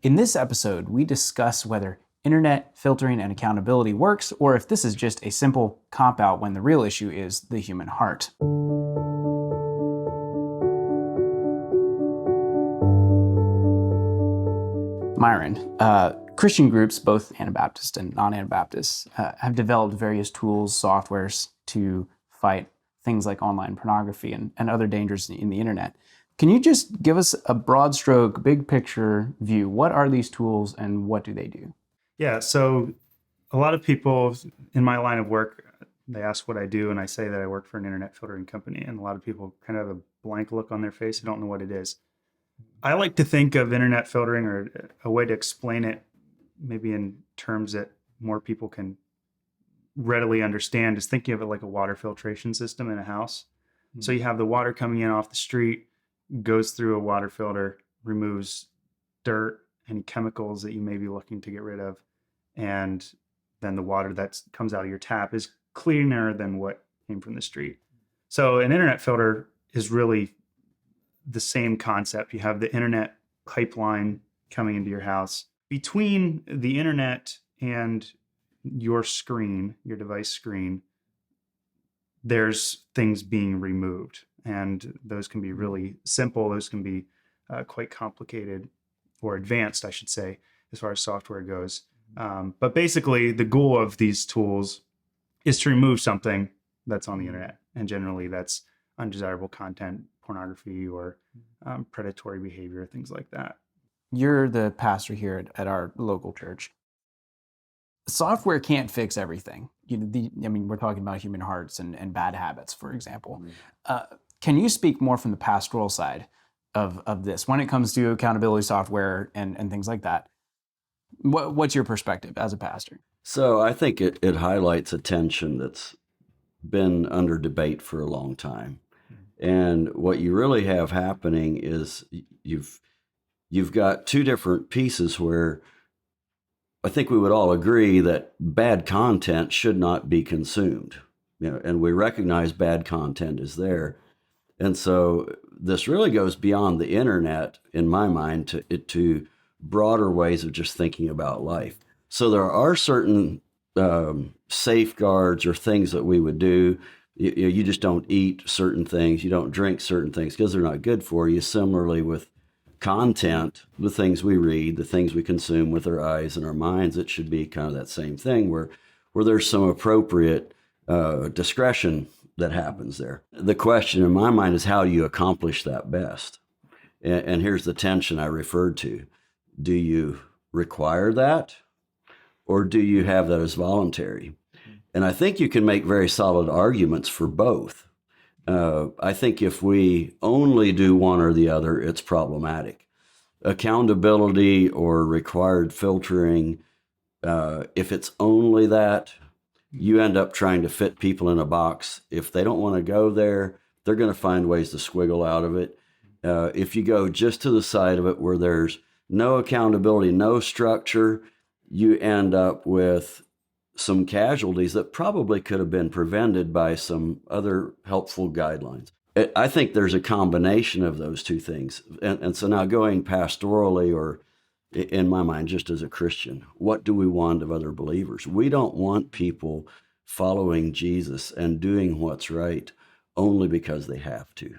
In this episode, we discuss whether internet filtering and accountability works, or if this is just a simple cop-out when the real issue is the human heart. Myron, Christian groups, both Anabaptist and non-Anabaptist, have developed various tools, softwares to fight things like online pornography and other dangers in the internet. Can you just give us a broad stroke, big picture view? What are these tools and what do they do? Yeah, so a lot of people in my line of work, they ask what I do, and I say that I work for an internet filtering company, and a lot of people kind of have a blank look on their face. They don't know what it is. I like to think of internet filtering, or a way to explain it maybe in terms that more people can readily understand, is thinking of it like a water filtration system in a house. Mm-hmm. So you have the water coming in off the street, goes through a water filter, removes dirt and chemicals that you may be looking to get rid of. And then the water that comes out of your tap is cleaner than what came from the street. So an internet filter is really the same concept. You have the internet pipeline coming into your house. Between the internet and your screen, your device screen, there's things being removed. And those can be really simple. Those can be quite complicated, or advanced, I should say, as far as software goes. But basically, the goal of these tools is to remove something that's on the internet. And generally, that's undesirable content, pornography, or predatory behavior, things like that. You're the pastor here at our local church. Software can't fix everything. We're talking about human hearts and bad habits, for example. Can you speak more from the pastoral side of this when it comes to accountability software and things like that? What's your perspective as a pastor? So I think it highlights a tension that's been under debate for a long time. And what you really have happening is you've got two different pieces where I think we would all agree that bad content should not be consumed. And we recognize bad content is there. And so this really goes beyond the internet, in my mind, to broader ways of just thinking about life. So there are certain safeguards or things that we would do. You just don't eat certain things. You don't drink certain things because they're not good for you. Similarly with content, the things we read, the things we consume with our eyes and our minds, it should be kind of that same thing where there's some appropriate discretion that happens there. The question in my mind is, how do you accomplish that best? And here's the tension I referred to. Do you require that, or do you have that as voluntary? And I think you can make very solid arguments for both. I think if we only do one or the other, it's problematic. Accountability or required filtering, if it's only that, you end up trying to fit people in a box. If they don't want to go there, they're going to find ways to squiggle out of it. If you go just to the side of it where there's no accountability, no structure, you end up with some casualties that probably could have been prevented by some other helpful guidelines. I think there's a combination of those two things. And so now going pastorally, or in my mind, just as a Christian, what do we want of other believers? We don't want people following Jesus and doing what's right only because they have to.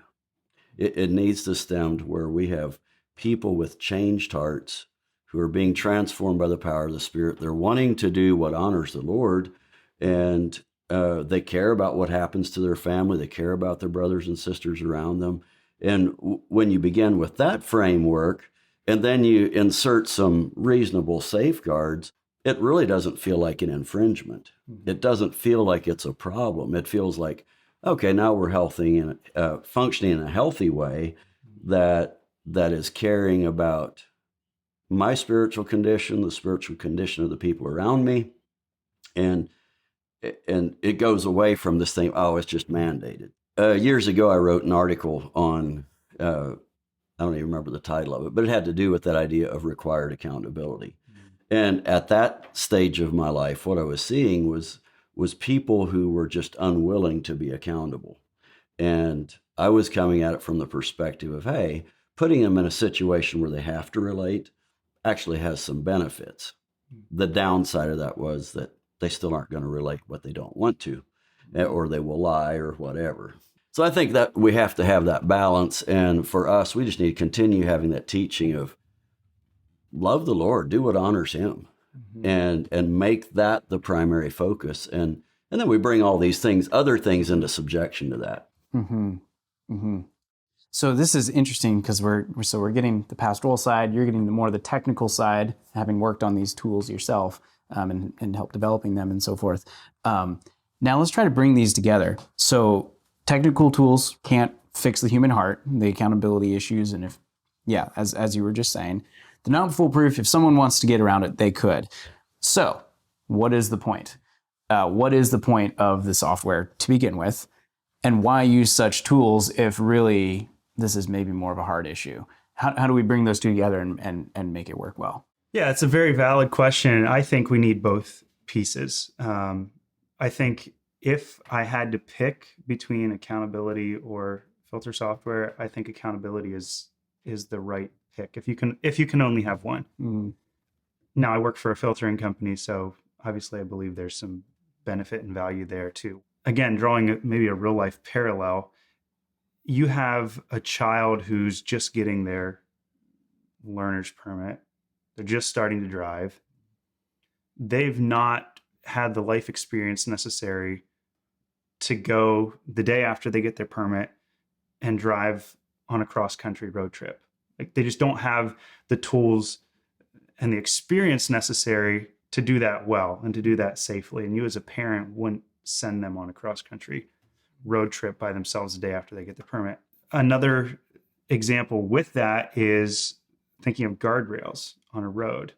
It needs to stem to where we have people with changed hearts who are being transformed by the power of the Spirit. They're wanting to do what honors the Lord, and they care about what happens to their family. They care about their brothers and sisters around them. And when you begin with that framework, and then you insert some reasonable safeguards, it really doesn't feel like an infringement. Mm-hmm. It doesn't feel like it's a problem. It feels like, okay, now we're healthy and functioning in a healthy way that is caring about my spiritual condition, the spiritual condition of the people around me. And it goes away from this thing, oh, it's just mandated. Years ago, I wrote an article on, I don't even remember the title of it, but it had to do with that idea of required accountability. Mm-hmm. And at that stage of my life, what I was seeing was people who were just unwilling to be accountable. And I was coming at it from the perspective of, hey, putting them in a situation where they have to relate, actually has some benefits. The downside of that was that they still aren't going to relate what they don't want to, or they will lie or whatever. So I think that we have to have that balance. And for us, we just need to continue having that teaching of love the Lord, do what honors him, and make that the primary focus. And then we bring all these things, other things into subjection to that. So this is interesting because we're getting the pastoral side, you're getting the more the technical side, having worked on these tools yourself, and help developing them and so forth. Now let's try to bring these together. So technical tools can't fix the human heart, the accountability issues, and as you were just saying, they're not foolproof. If someone wants to get around it, they could. So what is the point? What is the point of the software to begin with? And why use such tools if really this is maybe more of a hard issue? How do we bring those two together and make it work well? Yeah, it's a very valid question. I think we need both pieces. I think if I had to pick between accountability or filter software, I think accountability is the right pick. If you can only have one. Mm-hmm. Now I work for a filtering company, so obviously I believe there's some benefit and value there too. Again, drawing maybe a real life parallel, you have a child who's just getting their learner's permit. They're just starting to drive. They've not had the life experience necessary to go the day after they get their permit and drive on a cross-country road trip. Like, they just don't have the tools and the experience necessary to do that well and to do that safely. And you as a parent wouldn't send them on a cross-country road trip by themselves the day after they get the permit. Another example with that is thinking of guardrails on a road.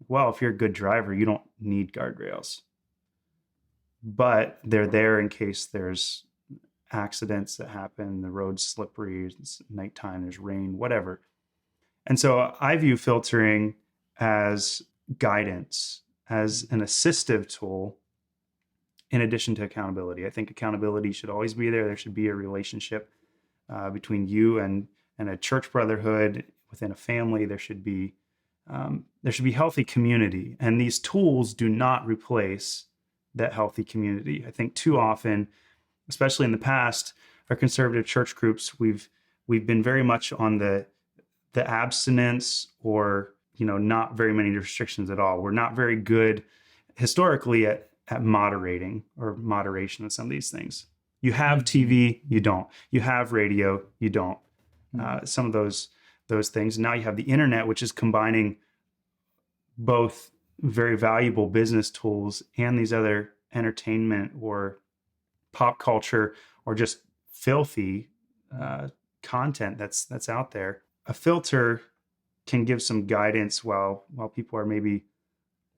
Well, if you're a good driver, you don't need guardrails, but they're there in case there's accidents that happen, the road's slippery, it's nighttime, there's rain, whatever. And so I view filtering as guidance, as an assistive tool in addition to accountability. I think accountability should always be there. There should be a relationship between you and a church brotherhood within a family. There should be healthy community, and these tools do not replace that healthy community. I think too often, especially in the past, our conservative church groups, we've been very much on the abstinence, or not very many restrictions at all. We're not very good historically at moderating or moderation of some of these things. You have TV, you don't. You have radio, you don't. Some of those things. Now you have the internet, which is combining both very valuable business tools and these other entertainment or pop culture or just filthy content that's out there. A filter can give some guidance while people are maybe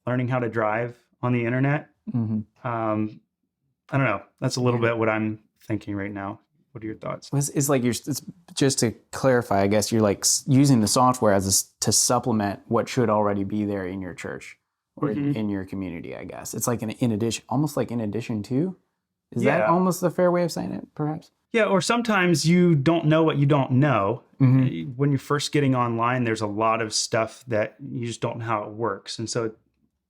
learning how to drive on the internet. Mm-hmm. I don't know. That's a little bit what I'm thinking right now. What are your thoughts? It's like it's just to clarify, I guess you're like using the software to supplement what should already be there in your church or in your community, I guess. It's like in addition, almost like in addition to. Is that almost the fair way of saying it, perhaps? Yeah, or sometimes you don't know what you don't know. Mm-hmm. When you're first getting online, there's a lot of stuff that you just don't know how it works. And so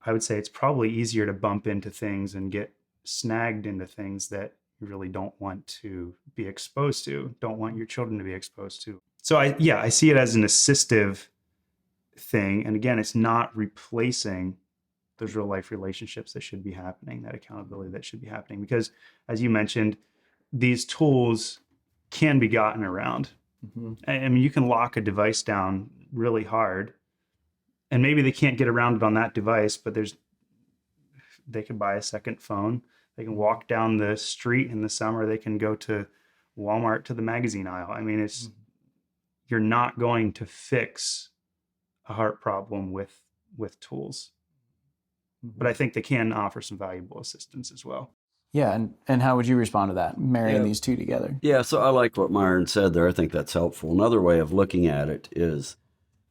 I would say it's probably easier to bump into things and get snagged into things that you really don't want to be exposed to, don't want your children to be exposed to. So I see it as an assistive thing. And again, it's not replacing those real life relationships that should be happening, that accountability that should be happening. Because as you mentioned, these tools can be gotten around. Mm-hmm. I mean, you can lock a device down really hard, and maybe they can't get around it on that device, but they can buy a second phone. They can walk down the street in the summer. They can go to Walmart to the magazine aisle. I mean, you're not going to fix a heart problem with tools, but I think they can offer some valuable assistance as well. Yeah, and how would you respond to that, marrying these two together? Yeah, so I like what Myron said there. I think that's helpful. Another way of looking at it is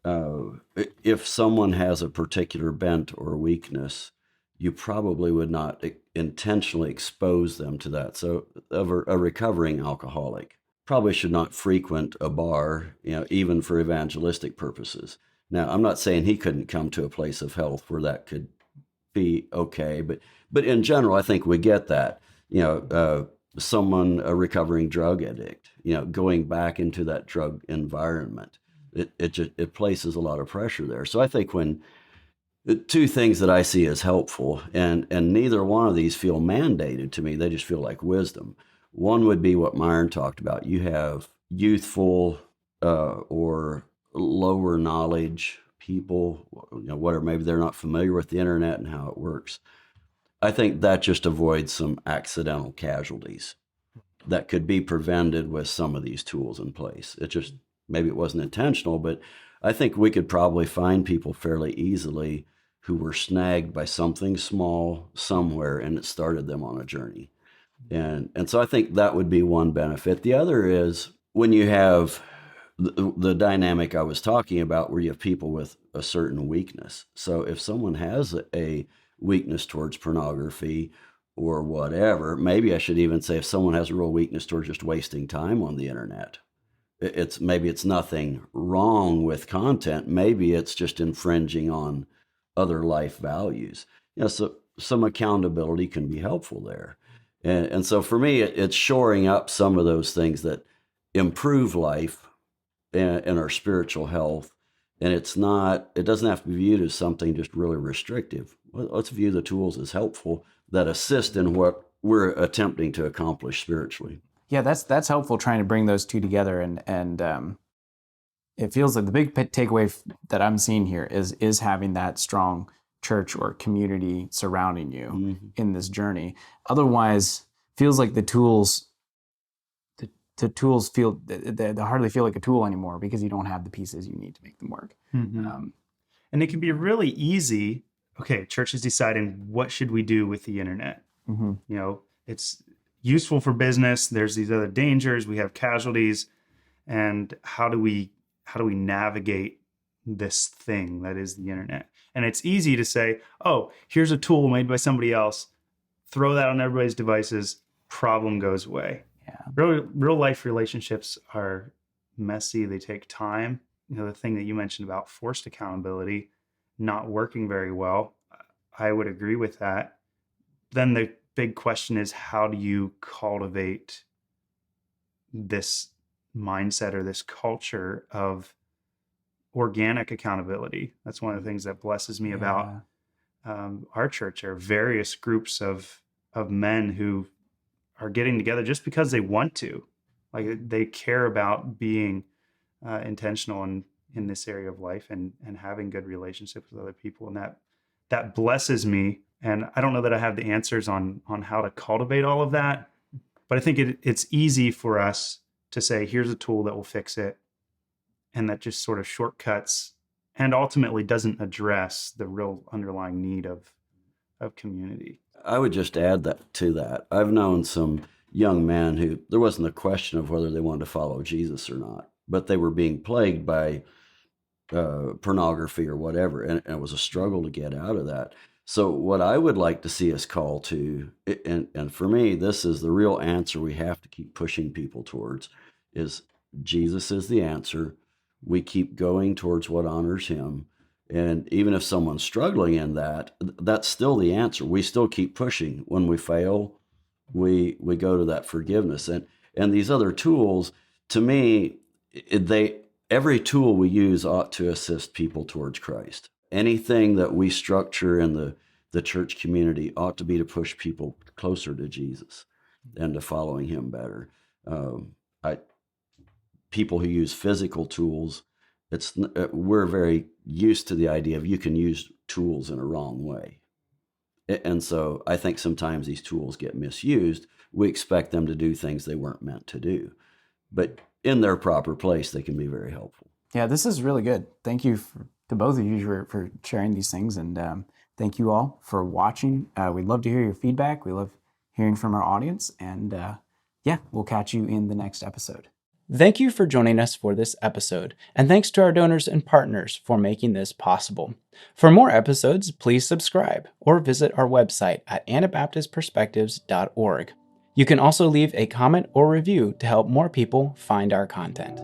if someone has a particular bent or weakness, you probably would not intentionally expose them to that. So a recovering alcoholic probably should not frequent a bar, even for evangelistic purposes. Now, I'm not saying he couldn't come to a place of health where that could be okay, but in general, I think we get that. Someone, a recovering drug addict, going back into that drug environment, it places a lot of pressure there. So I think when the two things that I see as helpful, and neither one of these feel mandated to me, they just feel like wisdom. One would be what Myron talked about. You have youthful or lower knowledge people, whatever, maybe they're not familiar with the internet and how it works. I think that just avoids some accidental casualties that could be prevented with some of these tools in place. Maybe it wasn't intentional, but I think we could probably find people fairly easily who were snagged by something small somewhere, and it started them on a journey. And so I think that would be one benefit. The other is when you have the dynamic I was talking about, where you have people with a certain weakness. So if someone has a weakness towards pornography or whatever, maybe I should even say if someone has a real weakness towards just wasting time on the internet, maybe it's nothing wrong with content. Maybe it's just infringing on other life values. So some accountability can be helpful there. And so for me, it's shoring up some of those things that improve life and our spiritual health. And it doesn't have to be viewed as something just really restrictive. Let's view the tools as helpful that assist in what we're attempting to accomplish spiritually. Yeah, that's helpful, trying to bring those two together, and it feels like the big takeaway that I'm seeing here is having that strong church or community surrounding you in this journey. Otherwise, feels like the tools feel they hardly feel like a tool anymore, because you don't have the pieces you need to make them work. And it can be really easy. Okay, church is deciding what should we do with the internet. It's useful for business. There's these other dangers. We have casualties, and how do we navigate this thing that is the internet? And it's easy to say, oh, here's a tool made by somebody else. Throw that on everybody's devices. Problem goes away. Yeah. Real life relationships are messy. They take time. The thing that you mentioned about forced accountability not working very well, I would agree with that. Then the big question is, how do you cultivate this mindset or this culture of organic accountability? That's one of the things that blesses me about our church. There are various groups of men who are getting together just because they want to. Like, they care about being intentional in this area of life and having good relationships with other people. And that blesses me. And I don't know that I have the answers on how to cultivate all of that, but I think it's easy for us to say, here's a tool that will fix it. And that just sort of shortcuts and ultimately doesn't address the real underlying need of community. I would just add that to that. I've known some young men who there wasn't a question of whether they wanted to follow Jesus or not, but they were being plagued by pornography or whatever, and it was a struggle to get out of that. So what I would like to see us call to, and for me, this is the real answer we have to keep pushing people towards, is Jesus is the answer. We keep going towards what honors him. And even if someone's struggling in that, that's still the answer. We still keep pushing. When we fail, we go to that forgiveness. And these other tools, to me, every tool we use ought to assist people towards Christ. Anything that we structure in the church community ought to be to push people closer to Jesus and to following him better. People who use physical tools, we're very used to the idea of you can use tools in a wrong way. And so I think sometimes these tools get misused. We expect them to do things they weren't meant to do. But in their proper place, they can be very helpful. Yeah, this is really good. Thank you to both of you for sharing these things. And thank you all for watching. We'd love to hear your feedback. We love hearing from our audience. And we'll catch you in the next episode. Thank you for joining us for this episode, and thanks to our donors and partners for making this possible. For more episodes, please subscribe or visit our website at anabaptistperspectives.org. You can also leave a comment or review to help more people find our content.